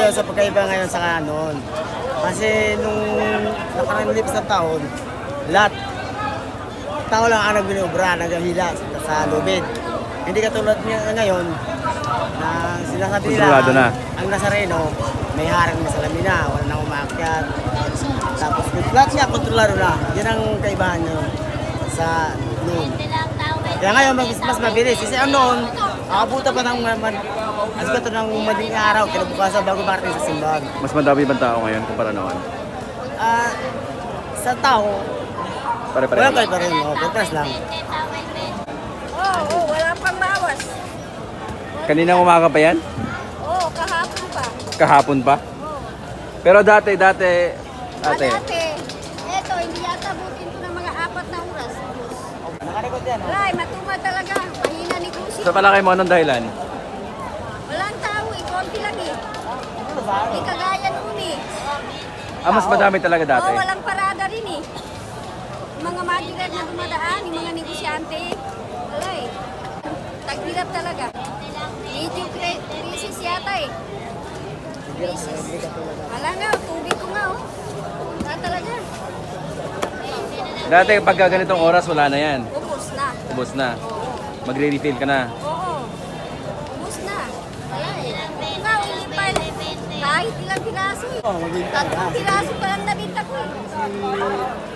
ngayon sa pagkaiba ngayon sa noon. Kasi nung nakarang lips na taon, lahat tao lang ang nagbinubra, naghahila sa lubid. Hindi katulad niya ngayon na sinasabi nila Kontrolado na. ang Nazareno may harang na sa lamina, wala nang umaakyat. Tapos lahat niya kontrolado na. Yan ang kaibahan niya sa noon. Kaya ngayon mas mabilis. Kasi ang noon, akabuta pa ng asgato ng madaling araw, kinabukasan bago marating sa simbahan. Mas madami bang tao ngayon kumpara noon? Sa tao, Pare-pareho. wala kayo pa rin. Pagkas lang. Oo, wala pang bawas. Kaninang umaga pa yan? Oo, kahapon pa. Kahapon pa? Oo. Pero dati, Dati, ate. eto, hindi yata butin ko ng mga 4 na oras. Nakalikot yan. Wala, matumad talaga. Mahina ni Kusi. Sa palakay mo, anong dahilan? Walang tao eh, konti lang eh. Hindi kagaya noon eh. Mas madami talaga dati. Oo, walang parada rin eh. Yung mga magirat na dumadaan, yung mga negosyante. Wala eh. Tagilap talaga. Medyo crisis yata eh. Crisis. Wala nga, tubig ko nga oh. Wala talaga. Dati pagka ganitong oras, wala na yan. Ubus na. Ubus na. Magre-refill ka na. Oo. Ubus na. Wala eh. Nga, ulipal. Kahit ilang piraso eh. Oh, maghintay. 3 piraso pa lang nabinta ko eh.